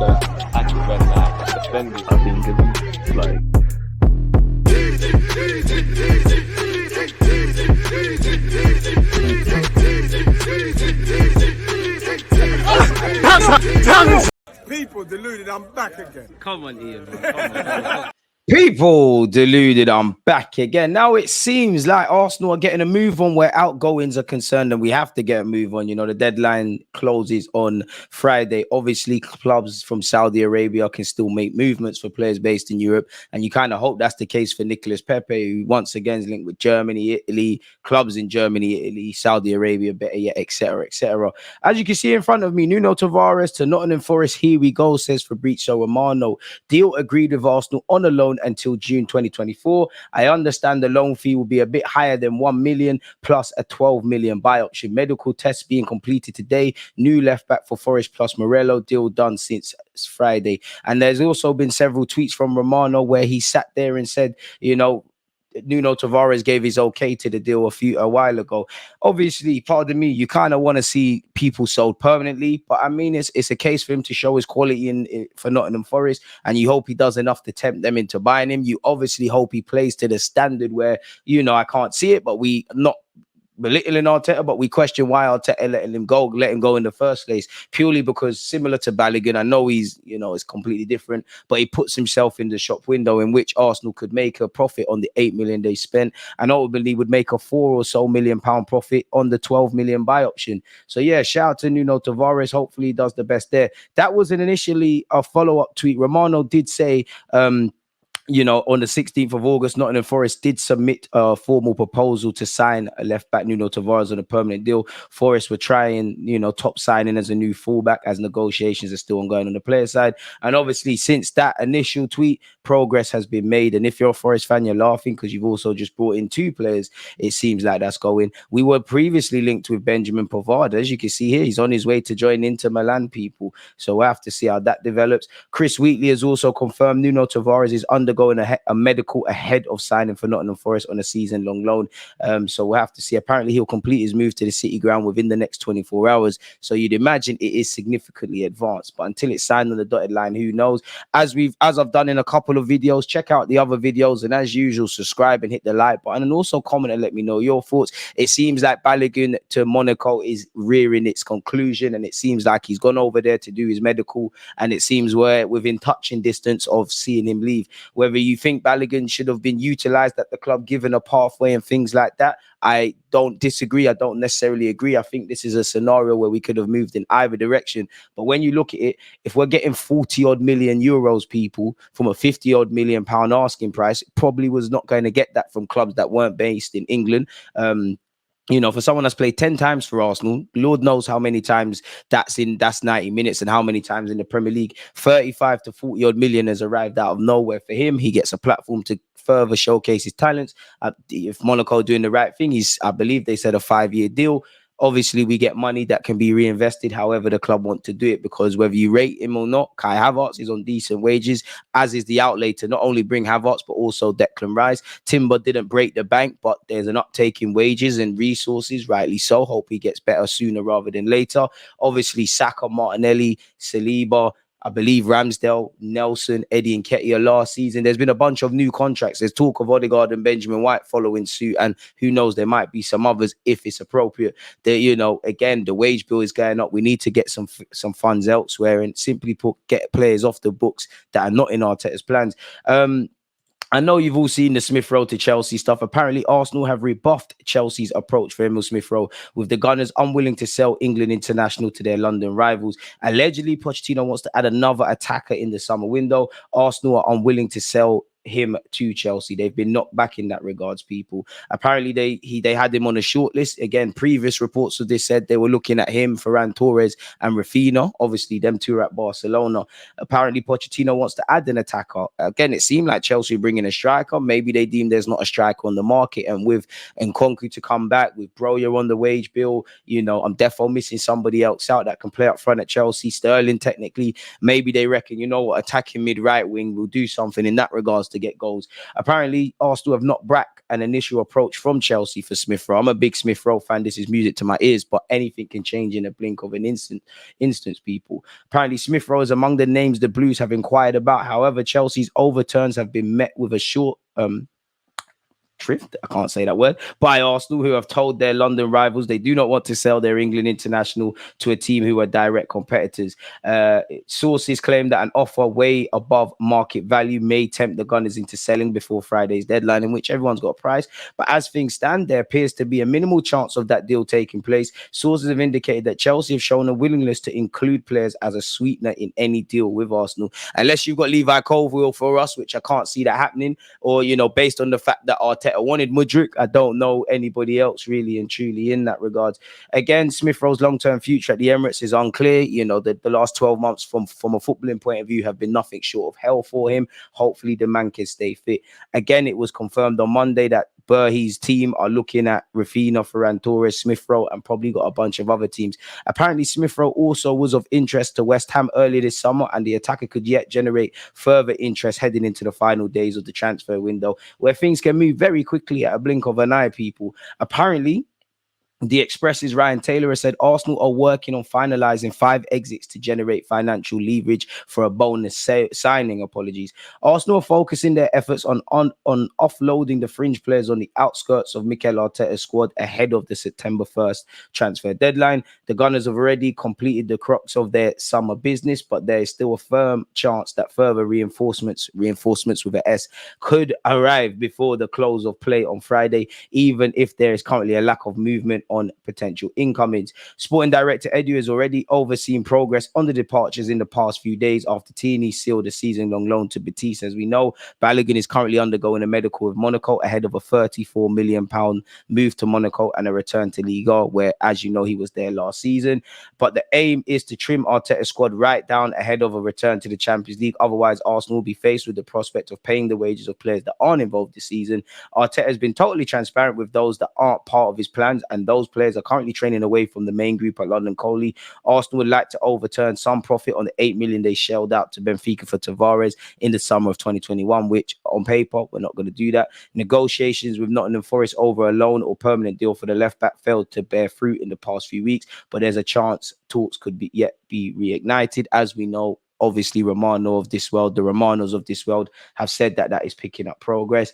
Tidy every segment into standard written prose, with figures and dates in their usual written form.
actually when defending. I think it's like. People deluded, I'm back again. Come on, Ian. Come on. People deluded, I'm back again. Now it seems like Arsenal are getting a move on where outgoings are concerned, and we have to get a move on. You know, the deadline closes on Friday. Obviously, clubs from Saudi Arabia can still make movements for players based in Europe, and you kind of hope that's the case for Nicolas Pepe, who once again is linked with Germany, Italy, clubs in Germany, Italy, Saudi Arabia, better yet, etc., etc. As you can see in front of me, Nuno Tavares to Nottingham Forest. Here we go, says Fabrizio Romano. Deal agreed with Arsenal on a loan until June 2024. I understand the loan fee will be a bit higher than 1 million plus a 12 million buy option. Medical tests being completed today. New left back for Forest plus Morello. Deal done since Friday. And there's also been several tweets from Romano where he sat there and said, you know, Nuno Tavares gave his okay to the deal a while ago. Obviously, pardon me, you kind of want to see people sold permanently, but I mean, it's a case for him to show his quality for Nottingham Forest, and you hope he does enough to tempt them into buying him. You obviously hope he plays to the standard where, you know, I can't see it, but we not belittling Arteta, but we question why Arteta let him go in the first place, purely because similar to Balogun, I know he's, you know, it's completely different, but he puts himself in the shop window in which Arsenal could make a profit on the 8 million they spent, and ultimately would make a £4 million profit on the 12 million buy option. So yeah, shout out to Nuno Tavares. Hopefully he does the best there. That was initially a follow-up tweet. Romano did say, you know, on the 16th of August, Nottingham Forest did submit a formal proposal to sign a left-back Nuno Tavares on a permanent deal. Forest were trying, you know, top signing as a new fullback as negotiations are still ongoing on the player side. And obviously, since that initial tweet, progress has been made. And if you're a Forest fan, you're laughing because you've also just brought in two players. It seems like that's going. We were previously linked with Benjamin Pavard. As you can see here, he's on his way to join Inter Milan, people. So we'll have to see how that develops. Chris Wheatley has also confirmed Nuno Tavares is undergoing a medical ahead of signing for Nottingham Forest on a season-long loan. So we'll have to see. Apparently, he'll complete his move to the City Ground within the next 24 hours. So you'd imagine it is significantly advanced. But until it's signed on the dotted line, who knows? As I've done in a couple of videos, check out the other videos. And as usual, subscribe and hit the like button. And also comment and let me know your thoughts. It seems like Balogun to Monaco is rearing its conclusion. And it seems like he's gone over there to do his medical. And it seems we're within touching distance of seeing him leave. Whether you think Balogun should have been utilised at the club, given a pathway and things like that, I don't disagree. I don't necessarily agree. I think this is a scenario where we could have moved in either direction. But when you look at it, if we're getting 40-odd million euros, people, from a 50-odd million pound asking price, probably was not going to get that from clubs that weren't based in England. You know, for someone that's played 10 times for Arsenal, Lord knows how many times that's 90 minutes and how many times in the Premier League. 35 to 40 odd million has arrived out of nowhere for him. He gets a platform to further showcase his talents. If Monaco are doing the right thing, I believe they said a 5-year deal. Obviously, we get money that can be reinvested however the club want to do it, because whether you rate him or not, Kai Havertz is on decent wages, as is the outlay to not only bring Havertz, but also Declan Rice. Timber didn't break the bank, but there's an uptake in wages and resources, rightly so. Hope he gets better sooner rather than later. Obviously, Saka, Martinelli, Saliba, I believe Ramsdale, Nelson, Eddie Nketiah last season. There's been a bunch of new contracts. There's talk of Odegaard and Benjamin White following suit, and who knows, there might be some others if it's appropriate. You know, again, the wage bill is going up. We need to get some funds elsewhere and simply get players off the books that are not in Arteta's plans. I know you've all seen the Smith Rowe to Chelsea stuff. Apparently, Arsenal have rebuffed Chelsea's approach for Emil Smith Rowe, with the Gunners unwilling to sell England international to their London rivals. Allegedly, Pochettino wants to add another attacker in the summer window. Arsenal are unwilling to sell him to Chelsea. They've been knocked back in that regards, people. Apparently they had him on a short list. Again, previous reports of this said they were looking at him, Ferran Torres and Rafinha. Obviously them two are at Barcelona. Apparently Pochettino wants to add an attacker. Again, it seemed like Chelsea bringing a striker. Maybe they deem there's not a striker on the market, and with Nkunku to come back, with Broja on the wage bill, you know, I'm definitely missing somebody else out that can play up front at Chelsea. Sterling, technically, maybe they reckon, you know what, attacking mid right wing will do something in that regards to get goals. Apparently, Arsenal have not back an initial approach from Chelsea for Smith Rowe. I'm a big Smith Rowe fan. This is music to my ears, but anything can change in a blink of an instance, people. Apparently, Smith Rowe is among the names the Blues have inquired about. However, Chelsea's overturns have been met with a short shrift, I can't say that word, by Arsenal, who have told their London rivals they do not want to sell their England international to a team who are direct competitors. Sources claim that an offer way above market value may tempt the Gunners into selling before Friday's deadline, in which everyone's got a price. But as things stand, there appears to be a minimal chance of that deal taking place. Sources have indicated that Chelsea have shown a willingness to include players as a sweetener in any deal with Arsenal, unless you've got Levi Colwill for us, which I can't see that happening, or, you know, based on the fact that Arteta wanted Mudryk, I don't know anybody else really and truly in that regard. Again, Smith Rowe's long-term future at the Emirates is unclear. You know, the last 12 months from a footballing point of view have been nothing short of hell for him. Hopefully the man can stay fit. Again, it was confirmed on Monday that Burhe's team are looking at Rafinha, Ferran Torres, Smith Rowe, and probably got a bunch of other teams. Apparently, Smith Rowe also was of interest to West Ham earlier this summer, and the attacker could yet generate further interest heading into the final days of the transfer window, where things can move very quickly at a blink of an eye, people. Apparently, The Express's Ryan Taylor has said Arsenal are working on finalising 5 exits to generate financial leverage for a bonus signing. Arsenal are focusing their efforts on offloading the fringe players on the outskirts of Mikel Arteta's squad ahead of the September 1st transfer deadline. The Gunners have already completed the crux of their summer business, but there is still a firm chance that further reinforcements with an S, could arrive before the close of play on Friday, even if there is currently a lack of movement on potential incomings. Sporting director Edu has already overseen progress on the departures in the past few days after Tierney sealed a season-long loan to Betis. As we know, Balogun is currently undergoing a medical with Monaco ahead of a £34 million move to Monaco and a return to Liga, where, as you know, he was there last season. But the aim is to trim Arteta's squad right down ahead of a return to the Champions League. Otherwise, Arsenal will be faced with the prospect of paying the wages of players that aren't involved this season. Arteta has been totally transparent with those that aren't part of his plans, and those players are currently training away from the main group at London Coley. Arsenal would like to overturn some profit on the $8 million they shelled out to Benfica for Tavares in the summer of 2021, which on paper, we're not going to do that. Negotiations with Nottingham Forest over a loan or permanent deal for the left back failed to bear fruit in the past few weeks, but there's a chance talks could be reignited. As we know, obviously, the Romanos of this world have said that is picking up progress.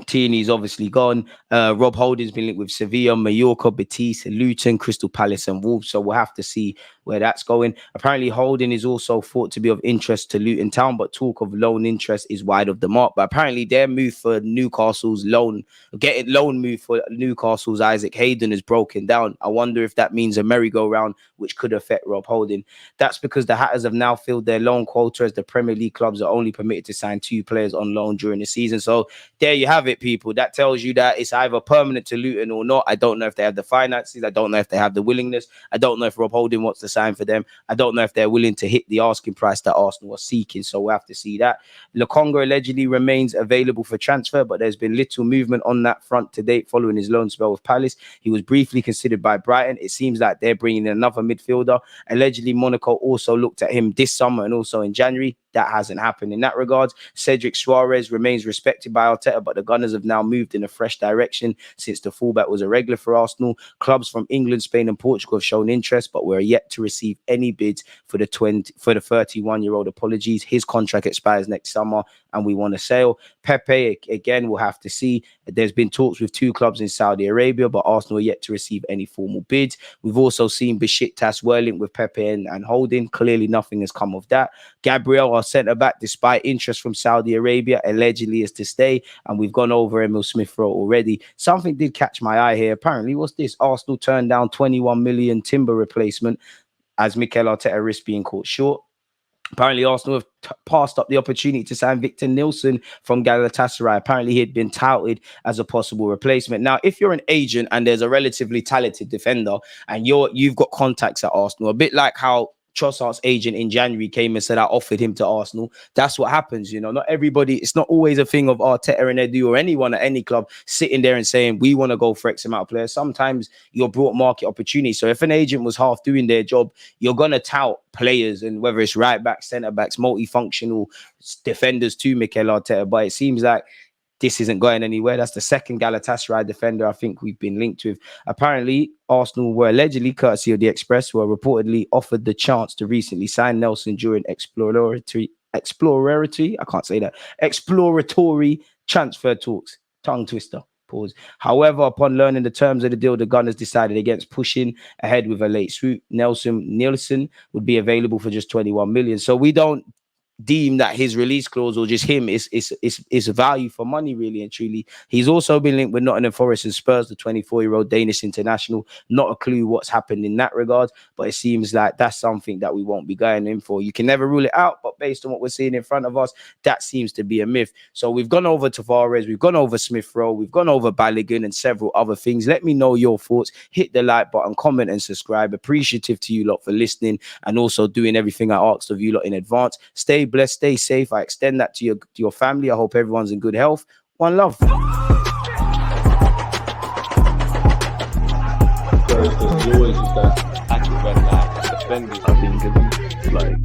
Tierney's obviously gone. Rob Holding's been linked with Sevilla, Mallorca, Betis, Luton, Crystal Palace, and Wolves. So we'll have to see where that's going. Apparently, Holding is also thought to be of interest to Luton Town, but talk of loan interest is wide of the mark. But apparently, their move for Newcastle's loan move for Newcastle's Isaac Hayden is broken down. I wonder if that means a merry-go-round, which could affect Rob Holding. That's because the Hatters have now filled their loan quota, as the Premier League clubs are only permitted to sign 2 players on loan during the season. So there you have it, people. That tells you that it's either permanent to Luton or not. I don't know if they have the finances. I don't know if they have the willingness. I don't know if Rob Holding wants to sign for them. I don't know if they're willing to hit the asking price that Arsenal are seeking. So we'll have to see that. Lokonga allegedly remains available for transfer, but there's been little movement on that front to date following his loan spell with Palace. He was briefly considered by Brighton. It seems like they're bringing in another midfielder. Allegedly, Monaco also looked at him this summer and also in January. That hasn't happened in that regard. Cedric Suarez remains respected by Arteta, but the Gunners have now moved in a fresh direction since the fullback was a regular for Arsenal. Clubs from England, Spain, and Portugal have shown interest, but we're yet to receive any bids for the 31-year-old. Apologies, his contract expires next summer, and we want to sell. Pepe, again, we'll have to see. There's been talks with 2 clubs in Saudi Arabia, but Arsenal are yet to receive any formal bids. We've also seen Besiktas were linked with Pepe and Holding. Clearly, nothing has come of that. Gabriel, our centre-back, despite interest from Saudi Arabia, allegedly is to stay, and we've gone over Emil Smith Rowe already. Something did catch my eye here. Apparently, what's this? Arsenal turned down 21 million timber replacement as Mikel Arteta risks being caught short. Apparently, Arsenal have passed up the opportunity to sign Victor Nilsson from Galatasaray. Apparently, he had been touted as a possible replacement. Now, if you're an agent and there's a relatively talented defender and you've got contacts at Arsenal, a bit like how Trossard's agent in January came and said I offered him to Arsenal. That's what happens, you know. Not everybody, it's not always a thing of Arteta and Edu or anyone at any club sitting there and saying we want to go for X amount of players. Sometimes you're brought market opportunity. So if an agent was half doing their job, you're gonna tout players, and whether it's right backs, centre backs, multifunctional defenders to Mikel Arteta. But it seems like this isn't going anywhere. That's the second Galatasaray defender I think we've been linked with. Apparently, Arsenal were allegedly, courtesy of the Express, were reportedly offered the chance to recently sign Nelson during exploratory, I can't say that, exploratory transfer talks. Tongue twister. Pause. However, upon learning the terms of the deal, the Gunners decided against pushing ahead with a late swoop. Nielsen would be available for just 21 million. So we don't deem that his release clause or just him is value for money, really and truly. He's also been linked with Nottingham Forest and Spurs, the 24-year-old Danish international. Not a clue what's happened in that regard, but it seems like that's something that we won't be going in for. You can never rule it out, but based on what we're seeing in front of us, that seems to be a myth. So we've gone over Tavares, we've gone over Smith Rowe, we've gone over Balogun and several other things. Let me know your thoughts. Hit the like button, comment and subscribe. Appreciative to you lot for listening and also doing everything I asked of you lot in advance. Stay blessed, stay safe. I extend that to your family. I hope everyone's in good health. One love. There's always just that active red flag, defending. I think it's like